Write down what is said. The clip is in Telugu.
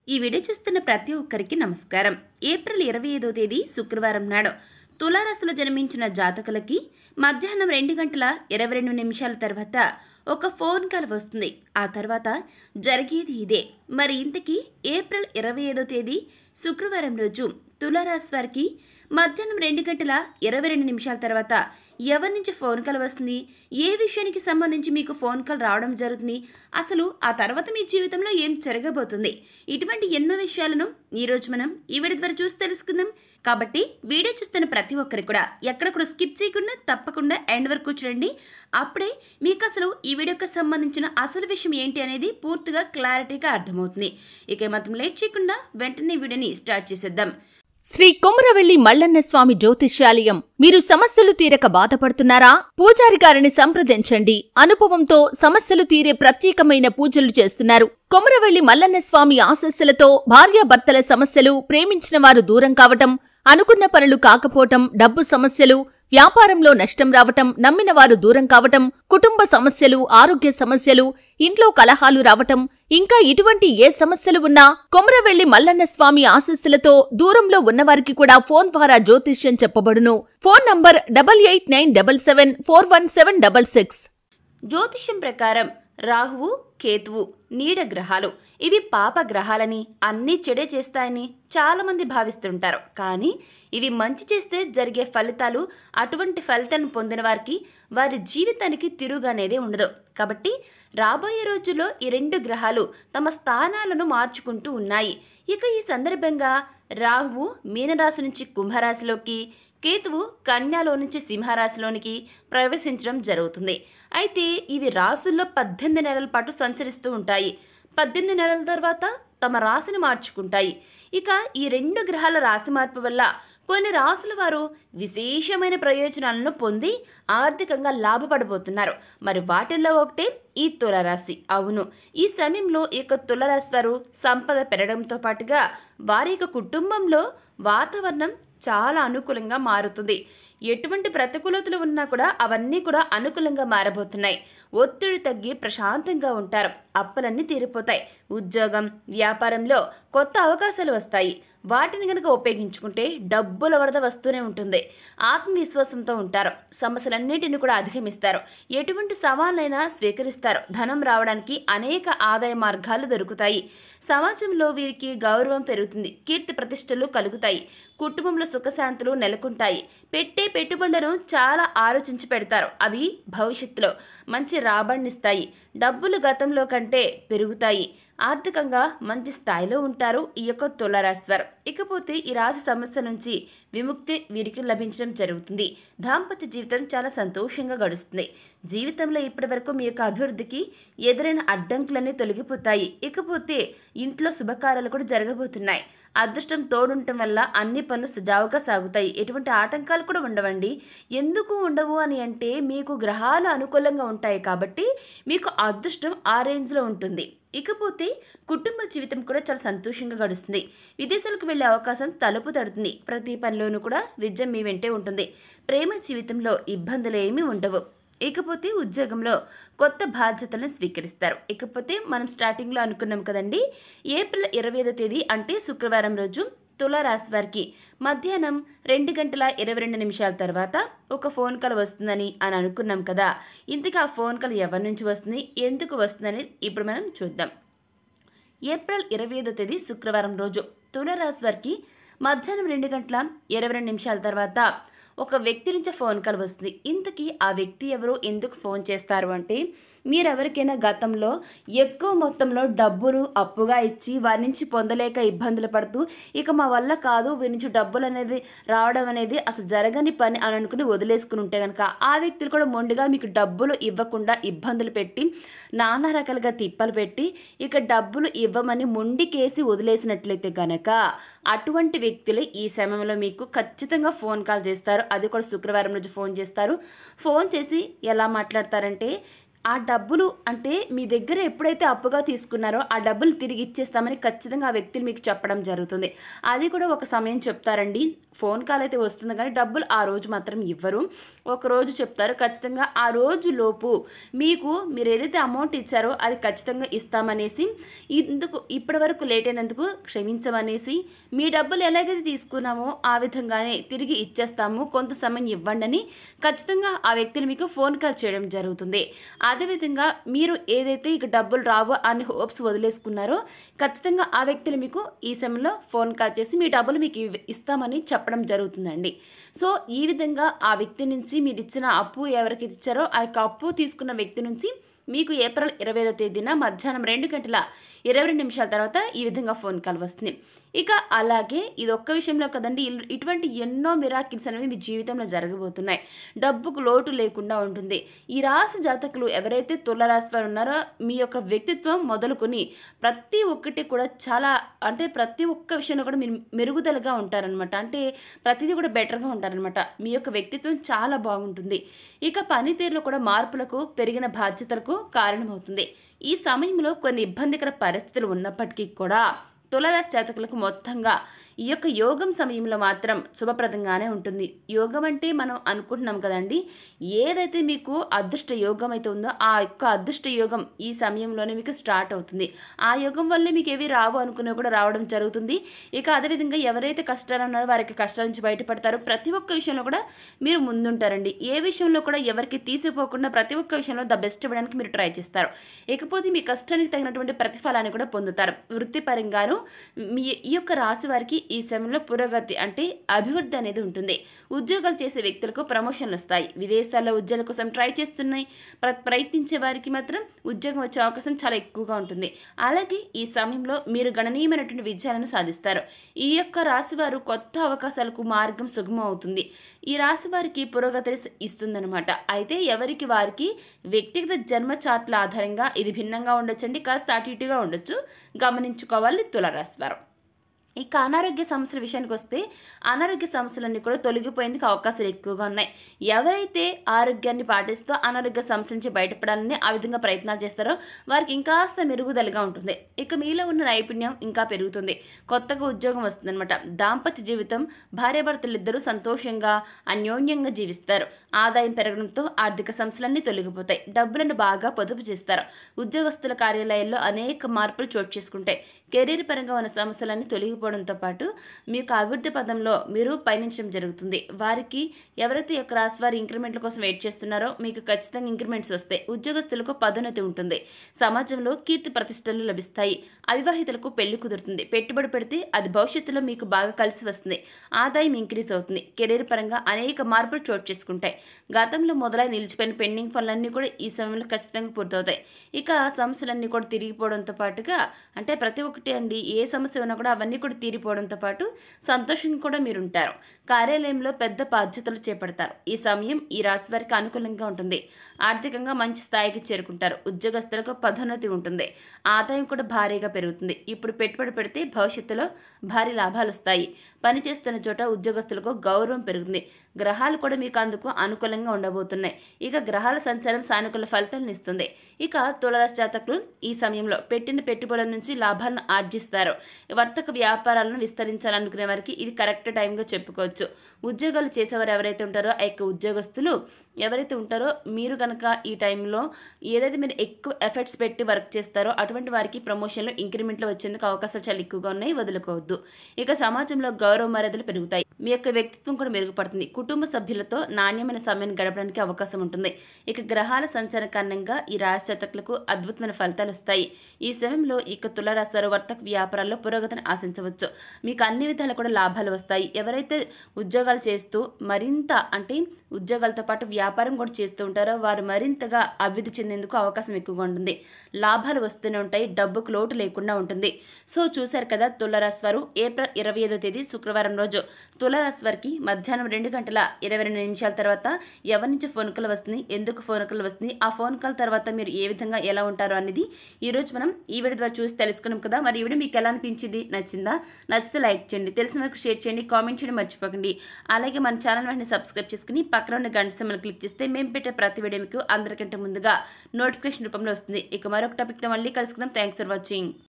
ఈ వీడియో చూస్తున్న ప్రతి ఒక్కరికి నమస్కారం. ఏప్రిల్ 25వ తేదీ శుక్రవారం నాడు తులారాశిలో జన్మించిన జాతకులకి మధ్యాహ్నం 2:22 తర్వాత ఒక ఫోన్ కాల్ వస్తుంది. ఆ తర్వాత జరిగేది ఇదే. మరి ఇంతకీ ఏప్రిల్ 25వ తేదీ శుక్రవారం రోజు తులారాశి వారికి మధ్యాహ్నం 2:22 తర్వాత ఎవరి నుంచి ఫోన్ కాల్ వస్తుంది, ఏ విషయానికి సంబంధించి మీకు ఫోన్ కాల్ రావడం జరుగుతుంది, అసలు ఆ తర్వాత మీ జీవితంలో ఏం జరగబోతుంది, ఇటువంటి ఎన్నో విషయాలను ఈరోజు మనం ఈ వీడియో ద్వారా చూసి తెలుసుకుందాం. కాబట్టి వీడియో చూస్తున్న ప్రతి ఒక్కరికి కూడా ఎక్కడ కూడా స్కిప్ చేయకుండా తప్పకుండా ఎండ్ వరకు చూడండి. అప్పుడే మీకు అసలు ఈ వీడియోకి సంబంధించిన అసలు విషయం ఏంటి అనేది పూర్తిగా క్లారిటీగా అర్థమవుతుంది. ఇక మాత్రం లేట్ చేయకుండా వెంటనే వీడియోని స్టార్ట్ చేసేద్దాం. శ్రీ కొమురవెల్లి మల్లన్న స్వామి జ్యోతిష్యాలయం. మీరు సమస్యలు తీరక బాధపడుతున్నారా? పూజారి గారిని సంప్రదించండి. అనుభవంతో సమస్యలు తీరే ప్రత్యేకమైన పూజలు చేస్తున్నారు. కొమురవెల్లి మల్లన్న స్వామి ఆశీస్సులతో భార్యాభర్తల సమస్యలు, ప్రేమించిన వారు దూరం కావటం, అనుకున్న పనులు కాకపోవటం, డబ్బు సమస్యలు, వ్యాపారంలో నష్టం రావటం, నమ్మిన వారు దూరం కావటం, కుటుంబ సమస్యలు, ఆరోగ్య సమస్యలు, ఇంట్లో కలహాలు రావటం, ఇంకా ఇటువంటి ఏ సమస్యలు ఉన్నా కొమురవెల్లి మల్లన్న స్వామి ఆశీస్సులతో దూరంలో ఉన్నవారికి కూడా ఫోన్ ద్వారా జ్యోతిష్యం చెప్పబడును. Phone number 8897741766. జ్యోతిష్యం ప్రకారం రాహువు, కేతువు నీడ గ్రహాలు. ఇవి పాప గ్రహాలని, అన్నీ చెడే చేస్తాయని చాలామంది భావిస్తుంటారు. కానీ ఇవి మంచి చేస్తే జరిగే ఫలితాలు, అటువంటి ఫలితాన్ని పొందిన వారికి వారి జీవితానికి తిరుగు అనేది ఉండదు. కాబట్టి రాబోయే రోజుల్లో ఈ రెండు గ్రహాలు తమ స్థానాలను మార్చుకుంటూ ఉన్నాయి. ఇక ఈ సందర్భంగా రాహువు మీనరాశి నుంచి కుంభరాశిలోకి, కేతువు కన్యాలో నుంచి సింహరాశిలోనికి ప్రవేశించడం జరుగుతుంది. అయితే ఇవి రాశుల్లో 18 నెలల పాటు సంచరిస్తూ ఉంటాయి. 18 నెలల తర్వాత తమ రాశిని మార్చుకుంటాయి. ఇక ఈ రెండు గ్రహాల రాశి మార్పు వల్ల కొన్ని రాశుల వారు విశేషమైన ప్రయోజనాలను పొంది ఆర్థికంగా లాభపడబోతున్నారు. మరి వాటిల్లో ఒకటే ఈ తులారాశి. అవును, ఈ సమయంలో ఈ యొక్క తులారాశి వారు సంపద పెరగడంతో పాటుగా వారి యొక్క కుటుంబంలో వాతావరణం చాలా అనుకూలంగా మారుతుంది. ఎటువంటి ప్రతికూలతలు ఉన్నా కూడా అవన్నీ కూడా అనుకూలంగా మారబోతున్నాయి. ఒత్తిడి తగ్గి ప్రశాంతంగా ఉంటారు. అప్పులన్నీ తీరిపోతాయి. ఉద్యోగం, వ్యాపారంలో కొత్త అవకాశాలు వస్తాయి. వాటిని కనుక ఉపయోగించుకుంటే డబ్బుల వరద వస్తూనే ఉంటుంది. ఆత్మవిశ్వాసంతో ఉంటారు. సమస్యలన్నింటినీ కూడా అధిగమిస్తారు. ఎటువంటి సవాళ్ళైనా స్వీకరిస్తారు. ధనం రావడానికి అనేక ఆదాయ మార్గాలు దొరుకుతాయి. సమాజంలో వీరికి గౌరవం పెరుగుతుంది. కీర్తి ప్రతిష్టలు కలుగుతాయి. కుటుంబంలో సుఖశాంతులు నెలకొంటాయి. పెట్టే పెట్టుబడులను చాలా ఆలోచించి పెడతారు. అవి భవిష్యత్తులో మంచి రాబడినిస్తాయి. డబ్బులు గతంలో కంటే పెరుగుతాయి. ఆర్థికంగా మంచి స్థాయిలో ఉంటారు ఈ యొక్క తులారాశి వారు. ఇకపోతే ఈ రాశి సమస్య నుంచి విముక్తి వీరికి లభించడం జరుగుతుంది. దాంపత్య జీవితం చాలా సంతోషంగా గడుస్తుంది. జీవితంలో ఇప్పటి వరకు మీ యొక్క అభివృద్ధికి ఎదురైన అడ్డంకులన్నీ తొలగిపోతాయి. ఇకపోతే ఇంట్లో శుభకార్యాలు కూడా జరగబోతున్నాయి. అదృష్టం తోడుండటం వల్ల అన్ని పనులు సజావుగా సాగుతాయి. ఎటువంటి ఆటంకాలు కూడా ఉండవండి. ఎందుకు ఉండవు అని అంటే మీకు గ్రహాలు అనుకూలంగా ఉంటాయి కాబట్టి మీకు అదృష్టం ఆ రేంజ్లో ఉంటుంది. ఇకపోతే కుటుంబ జీవితం కూడా చాలా సంతోషంగా గడుస్తుంది. విదేశాలకు వెళ్ళే అవకాశం తలుపు తడుతుంది. ప్రతి పనిలోనూ కూడా విజయం మీ వెంటే ఉంటుంది. ప్రేమ జీవితంలో ఇబ్బందులు ఏమీ ఉండవు. ఇకపోతే ఉద్యోగంలో కొత్త బాధ్యతలను స్వీకరిస్తారు. ఇకపోతే మనం స్టార్టింగ్లో అనుకున్నాం కదండి, ఏప్రిల్ 25వ తేదీ అంటే శుక్రవారం రోజు తులారాశి వారికి మధ్యాహ్నం 2:22 తర్వాత ఒక ఫోన్ కాల్ వస్తుందని అనుకున్నాం కదా. ఇంతకీ ఆ ఫోన్ కాల్ ఎవరి నుంచి వస్తుంది, ఎందుకు వస్తుందని ఇప్పుడు మనం చూద్దాం. ఏప్రిల్ 25వ తేదీ శుక్రవారం రోజు తులారాశి వారికి మధ్యాహ్నం 2:22 తర్వాత ఒక వ్యక్తి నుంచి ఫోన్ కాల్ వస్తుంది. ఇంతకీ ఆ వ్యక్తి ఎవరు, ఎందుకు ఫోన్ చేస్తారు అంటే, మీరెవరికైనా గతంలో ఎక్కువ మొత్తంలో డబ్బులు అప్పుగా ఇచ్చి వారి నుంచి పొందలేక ఇబ్బందులు పడుతూ ఇక మా వల్ల కాదు, వీరి నుంచి డబ్బులు అనేది రావడం అనేది అసలు జరగని పని అని అనుకుని వదిలేసుకుని ఉంటే కనుక ఆ వ్యక్తులు కూడా మొండిగా మీకు డబ్బులు ఇవ్వకుండా ఇబ్బందులు పెట్టి నానా రకాలుగా తిప్పలు పెట్టి ఇక డబ్బులు ఇవ్వమని మొండికేసి వదిలేసినట్లయితే కనుక అటువంటి వ్యక్తులు ఈ సమయంలో మీకు ఖచ్చితంగా ఫోన్ కాల్ చేస్తారు. అది కూడా శుక్రవారం రోజు ఫోన్ చేస్తారు. ఫోన్ చేసి ఎలా మాట్లాడతారంటే, ఆ డబ్బులు అంటే మీ దగ్గర ఎప్పుడైతే అప్పుగా తీసుకున్నారో ఆ డబ్బులు తిరిగి ఇచ్చేస్తామని ఖచ్చితంగా ఆ వ్యక్తులు మీకు చెప్పడం జరుగుతుంది. అది కూడా ఒక సమయం చెప్తారండి. ఫోన్ కాల్ అయితే వస్తుంది కానీ డబ్బులు ఆ రోజు మాత్రం ఇవ్వరు. ఒకరోజు చెప్తారు, ఖచ్చితంగా ఆ రోజు లోపు మీరు ఏదైతే అమౌంట్ ఇచ్చారో అది ఖచ్చితంగా ఇస్తామనేసి, ఇప్పటి వరకు లేట్ అయినందుకు క్షమించమనేసి, మీ డబ్బులు ఎలాగైతే తీసుకున్నామో ఆ విధంగానే తిరిగి ఇచ్చేస్తాము, కొంత సమయం ఇవ్వండి అని ఖచ్చితంగా ఆ వ్యక్తులు మీకు ఫోన్ కాల్ చేయడం జరుగుతుంది. అదేవిధంగా మీరు ఏదైతే ఇక డబ్బులు రావు అని హోప్స్ వదిలేసుకున్నారో ఖచ్చితంగా ఆ వ్యక్తులు మీకు ఈ సమయంలో ఫోన్ కాల్ చేసి మీ డబ్బులు మీకు ఇస్తామని చెప్పడం జరుగుతుందండి. సో ఈ విధంగా ఆ వ్యక్తి నుంచి మీరు ఇచ్చిన అప్పు ఎవరికి ఇచ్చారో ఆ యొక్క అప్పు తీసుకున్న వ్యక్తి నుంచి మీకు ఏప్రిల్ 25వ తేదీన మధ్యాహ్నం 2:22 తర్వాత ఈ విధంగా ఫోన్ కాల్ వస్తుంది. ఇక అలాగే ఇది ఒక్క విషయంలో కదండి, ఇటువంటి ఎన్నో మిరాకిల్స్ అనేవి మీ జీవితంలో జరగబోతున్నాయి. డబ్బుకు లోటు లేకుండా ఉంటుంది. ఈ రాశి జాతకులు ఎవరైతే తులారాశి వారు ఉన్నారో మీ యొక్క వ్యక్తిత్వం మొదలుకొని ప్రతి ఒక్కటి కూడా చాలా ప్రతి ఒక్క విషయంలో కూడా మీరు మెరుగుదలగా ఉంటారనమాట. ప్రతిదీ కూడా బెటర్గా ఉంటారనమాట. మీ యొక్క వ్యక్తిత్వం చాలా బాగుంటుంది. ఇక పనితీరులో కూడా మార్పులకు, పెరిగిన బాధ్యతలకు కారణమవుతుంది. ఈ సమయంలో కొన్ని ఇబ్బందికర పరిస్థితులు ఉన్నప్పటికీ కూడా తులారాశి జాతకులకు మొత్తంగా ఈ యొక్క యోగం సమయంలో మాత్రం శుభప్రదంగానే ఉంటుంది. యోగం అంటే మనం అనుకుంటున్నాం కదండి, ఏదైతే మీకు అదృష్ట యోగం అయితే ఉందో ఆ యొక్క అదృష్ట యోగం ఈ సమయంలోనే మీకు స్టార్ట్ అవుతుంది. ఆ యోగం వల్లే మీకు ఏవి రావు అనుకునేవి కూడా రావడం జరుగుతుంది. ఇక అదేవిధంగా ఎవరైతే కష్టాలు ఉన్నారో వారికి కష్టాల నుంచి బయటపడతారు. ప్రతి ఒక్క విషయంలో కూడా మీరు ముందుంటారండి. ఏ విషయంలో కూడా ఎవరికి తీసిపోకుండా ప్రతి ఒక్క విషయంలో ద బెస్ట్ ఇవ్వడానికి మీరు ట్రై చేస్తారు. ఇకపోతే మీ కష్టానికి తగినటువంటి ప్రతిఫలాన్ని కూడా పొందుతారు. వృత్తిపరంగాను ఈ యొక్క రాశి వారికి ఈ సమయంలో పురోగతి అభివృద్ధి అనేది ఉంటుంది. ఉద్యోగాలు చేసే వ్యక్తులకు ప్రమోషన్లు వస్తాయి. విదేశాల్లో ఉద్యోగాల కోసం ట్రై చేస్తున్నాయి ప్రయత్నించే వారికి మాత్రం ఉద్యోగం వచ్చే అవకాశం చాలా ఎక్కువగా ఉంటుంది. అలాగే ఈ సమయంలో మీరు గణనీయమైనటువంటి విజయాలను సాధిస్తారు. ఈ యొక్క రాశి వారు కొత్త అవకాశాలకు మార్గం సుగమం అవుతుంది. ఈ రాశి వారికి పురోగతిని ఇస్తుందన్నమాట. అయితే ఎవరికి వారికి వ్యక్తిగత జన్మ చార్ట్ల ఆధారంగా ఇది భిన్నంగా ఉండొచ్చండి, కాస్త అటు ఇటుగా ఉండొచ్చు, గమనించుకోవాలి తులారాశి వారు. ఇక అనారోగ్య సమస్యల విషయానికి వస్తే అనారోగ్య సమస్యలన్నీ కూడా తొలగిపోయేందుకు అవకాశాలు ఎక్కువగా ఉన్నాయి. ఎవరైతే ఆరోగ్యాన్ని పాటిస్తూ అనారోగ్య సమస్యల నుంచి బయటపడాలని ఆ విధంగా ప్రయత్నాలు చేస్తారో వారికి ఇంకాస్త మెరుగుదలగా ఉంటుంది. ఇక మీలో ఉన్న నైపుణ్యం ఇంకా పెరుగుతుంది. కొత్తగా ఉద్యోగం వస్తుందన్నమాట. దాంపత్య జీవితం భార్యాభర్తలిద్దరూ సంతోషంగా అన్యోన్యంగా జీవిస్తారు. ఆదాయం పెరగడంతో ఆర్థిక సమస్యలన్నీ తొలగిపోతాయి. డబ్బులను బాగా పొదుపు చేస్తారు. ఉద్యోగస్తుల కార్యాలయాల్లో అనేక మార్పులు చోటు చేసుకుంటాయి. కెరీర్ పరంగా ఉన్న సమస్యలన్నీ తొలగిపోవడంతో పాటు మీకు అభివృద్ధి పదంలో మీరు పయనించడం జరుగుతుంది. వారికి ఎవరైతే యొక్క రాశి వారి ఇంక్రిమెంట్ల కోసం వెయిట్ చేస్తున్నారో మీకు ఖచ్చితంగా ఇంక్రిమెంట్స్ వస్తాయి. ఉద్యోగస్తులకు పదోన్నతి ఉంటుంది. సమాజంలో కీర్తి ప్రతిష్టలు లభిస్తాయి. అవివాహితులకు పెళ్లి కుదురుతుంది. పెట్టుబడి పెడితే అది భవిష్యత్తులో మీకు బాగా కలిసి వస్తుంది. ఆదాయం ఇంక్రీజ్ అవుతుంది. కెరీర్ పరంగా అనేక మార్పులు చోటు చేసుకుంటాయి. గతంలో మొదలై నిలిచిపోయిన పెండింగ్ పనులన్నీ కూడా ఈ సమయంలో ఖచ్చితంగా పూర్తవుతాయి. ఇక సమస్యలన్నీ కూడా తిరిగిపోవడంతో పాటుగా ప్రతి ఒక్కటి అండి, ఏ సమస్య ఉన్నా కూడా అవన్నీ కూడా తీరిపోవడంతో పాటు సంతోషంగా కూడా మీరు ఉంటారు. కార్యాలయంలో పెద్ద బాధ్యతలు చేపడతారు. ఈ సమయం ఈ రాశి వారికి అనుకూలంగా ఉంటుంది. ఆర్థికంగా మంచి స్థాయికి చేరుకుంటారు. ఉద్యోగస్తులకు పదోన్నతి ఉంటుంది. ఆదాయం కూడా భారీగా పెరుగుతుంది. ఇప్పుడు పెట్టుబడి పెడితే భవిష్యత్తులో భారీ లాభాలు వస్తాయి. పనిచేస్తున్న చోట ఉద్యోగస్తులకు గౌరవం పెరుగుతుంది. గ్రహాలు కూడా మీకు అందుకు అనుకూలంగా ఉండబోతున్నాయి. ఇక గ్రహాల సంచారం సానుకూల ఫలితాలను ఇస్తుంది. ఇక తులారాశి జాతకులు ఈ సమయంలో పెట్టిన పెట్టుబడుల నుంచి లాభాలను ఆర్జిస్తారు. వర్తక వ్యాపారాలను విస్తరించాలనుకునే వారికి ఇది కరెక్ట్ టైంగా చెప్పుకోవచ్చు. ఉద్యోగాలు చేసేవారు ఎవరైతే ఉంటారో ఆ యొక్క ఉద్యోగస్తులు ఎవరైతే ఉంటారో మీరు కనుక ఈ టైంలో ఏదైతే మీరు ఎక్కువ ఎఫర్ట్స్ పెట్టి వర్క్ చేస్తారో అటువంటి వారికి ప్రమోషన్లు, ఇంక్రిమెంట్లు వచ్చేందుకు అవకాశాలు చాలా ఎక్కువగా ఉన్నాయి. వదులుకోవద్దు. ఇక సమాజంలో గౌరవ మర్యాదలు పెరుగుతాయి. మీ యొక్క వ్యక్తిత్వం కూడా మెరుగుపడుతుంది. కుటుంబ సభ్యులతో నాణ్యమైన సమయాన్ని గడపడానికి అవకాశం ఉంటుంది. ఇక గ్రహాల సంచారం కారణంగా ఈ రాశి జాతకులకు అద్భుతమైన ఫలితాలు వస్తాయి. ఈ సమయంలో ఇక తులారాశి వారు వర్తక వ్యాపారాల్లో పురోగతిని ఆశించవచ్చు. మీకు అన్ని విధాలు కూడా లాభాలు వస్తాయి. ఎవరైతే ఉద్యోగాలు చేస్తూ మరింత ఉద్యోగాలతో పాటు వ్యాపారం కూడా చేస్తూ ఉంటారో వారు మరింతగా అభివృద్ధి చెందేందుకు అవకాశం ఎక్కువగా ఉంటుంది. లాభాలు వస్తూనే ఉంటాయి. డబ్బుకు లోటు లేకుండా ఉంటుంది. సో చూశారు కదా తులారాశి వారు ఏప్రిల్ 25వ తేదీ శుక్రవారం రోజు తులారాశి వారికి మధ్యాహ్నం 2:22 22 తర్వాత ఎవరి నుంచి ఫోన్ కాల్ వస్తుంది, ఎందుకు ఫోన్ కాల్ వస్తుంది, ఆ ఫోన్ కాల్ తర్వాత మీరు ఏ విధంగా ఎలా ఉంటారో అనేది ఈరోజు మనం ఈ వీడియో ద్వారా చూసి తెలుసుకున్నాం కదా. మరి ఈ వీడియో మీకు ఎలా అనిపించింది, నచ్చిందా? నచ్చితే లైక్ చేయండి, తెలిసిన వరకు షేర్ చేయండి, కామెంట్ చేయడం మర్చిపోకండి. అలాగే మన ఛానల్ వెంటనే సబ్స్క్రైబ్ చేసుకుని పక్కన ఉన్న గంట సింబల్ క్లిక్ చేస్తే మేము పెట్టే ప్రతి వీడియో మీకు అందరికంటే ముందుగా నోటిఫికేషన్ రూపంలో వస్తుంది. ఇక మరొక టాపిక్తో మళ్ళీ కలుసుకుందాం. Thanks for watching.